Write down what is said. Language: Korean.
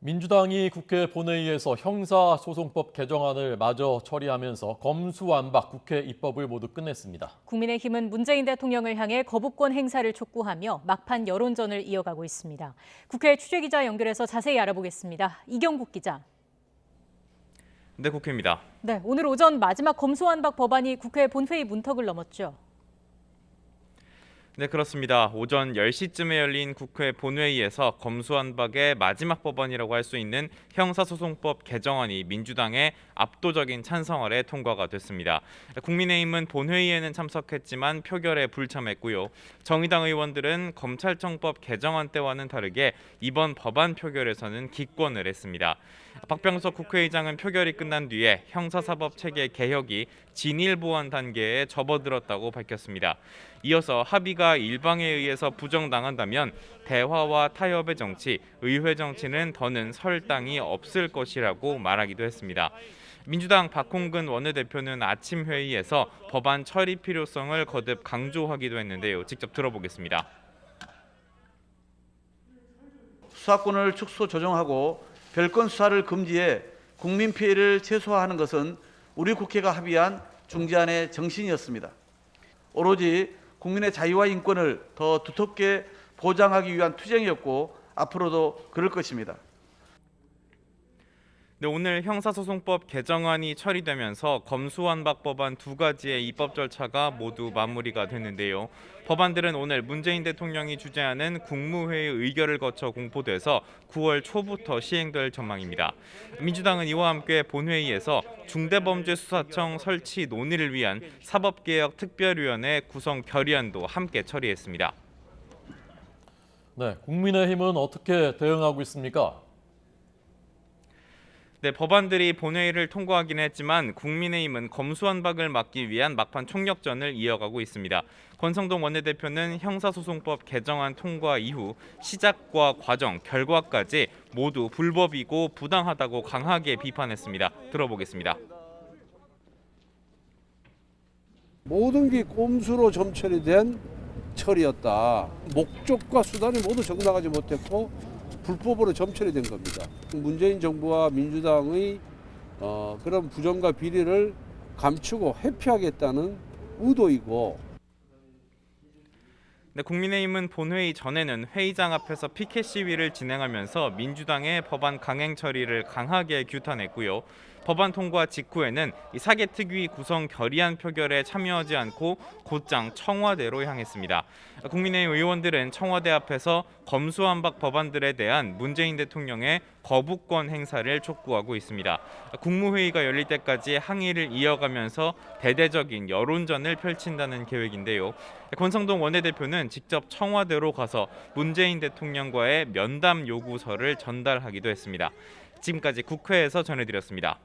민주당이 국회 본회의에서 형사소송법 개정안을 마저 처리하면서 검수완박 국회 입법을 모두 끝냈습니다. 국민의힘은 문재인 대통령을 향해 거부권 행사를 촉구하며 막판 여론전을 이어가고 있습니다. 국회 취재기자 연결해서 자세히 알아보겠습니다. 이경국 기자. 네, 국회입니다. 네, 오늘 오전 마지막 검수완박 법안이 국회 본회의 문턱을 넘었죠. 네, 그렇습니다. 오전 10시쯤에 열린 국회 본회의에서 검수완박의 마지막 법안이라고 할 수 있는 형사소송법 개정안이 민주당의 압도적인 찬성 아래 통과가 됐습니다. 국민의힘은 본회의에는 참석했지만 표결에 불참했고요. 정의당 의원들은 검찰청법 개정안 때와는 다르게 이번 법안 표결에서는 기권을 했습니다. 박병석 국회의장은 표결이 끝난 뒤에 형사사법체계 개혁이 진일보한 단계에 접어들었다고 밝혔습니다. 이어서 합의가 일방에 의해서 부정당한다면 대화와 타협의 정치, 의회 정치는 더는 설 땅이 없을 것이라고 말하기도 했습니다. 민주당 박홍근 원내대표는 아침 회의에서 법안 처리 필요성을 거듭 강조하기도 했는데요. 직접 들어보겠습니다. 수사권을 축소 조정하고 별건 수사를 금지해 국민 피해를 최소화하는 것은 우리 국회가 합의한 중재안의 정신이었습니다. 오로지 국민의 자유와 인권을 더 두텁게 보장하기 위한 투쟁이었고 앞으로도 그럴 것입니다. 네, 오늘 형사소송법 개정안이 처리되면서 검수완박 법안 두 가지의 입법 절차가 모두 마무리가 됐는데요. 법안들은 오늘 문재인 대통령이 주재하는 국무회의 의결을 거쳐 공포돼서 9월 초부터 시행될 전망입니다. 민주당은 이와 함께 본회의에서 중대범죄수사청 설치 논의를 위한 사법개혁특별위원회 구성 결의안도 함께 처리했습니다. 네, 국민의힘은 어떻게 대응하고 있습니까? 네, 법안들이 본회의를 통과하긴 했지만 국민의힘은 검수완박을 막기 위한 막판 총력전을 이어가고 있습니다. 권성동 원내대표는 형사소송법 개정안 통과 이후 시작과 과정, 결과까지 모두 불법이고 부당하다고 강하게 비판했습니다. 들어보겠습니다. 모든 게 꼼수로 점철이 된 처리였다. 목적과 수단이 모두 정당하지 못했고 불법으로 점철이 된 겁니다. 문재인 정부와 민주당의 그런 부정과 비리를 감추고 회피하겠다는 의도이고. 네, 국민의힘은 본회의 전에는 회의장 앞에서 피켓 시위를 진행하면서 민주당의 법안 강행 처리를 강하게 규탄했고요. 법안 통과 직후에는 이 사개특위 구성 결의안 표결에 참여하지 않고 곧장 청와대로 향했습니다. 국민의힘 의원들은 청와대 앞에서 검수완박 법안들에 대한 문재인 대통령의 거부권 행사를 촉구하고 있습니다. 국무회의가 열릴 때까지 항의를 이어가면서 대대적인 여론전을 펼친다는 계획인데요. 권성동 원내대표는 직접 청와대로 가서 문재인 대통령과의 면담 요구서를 전달하기도 했습니다. 지금까지 국회에서 전해드렸습니다.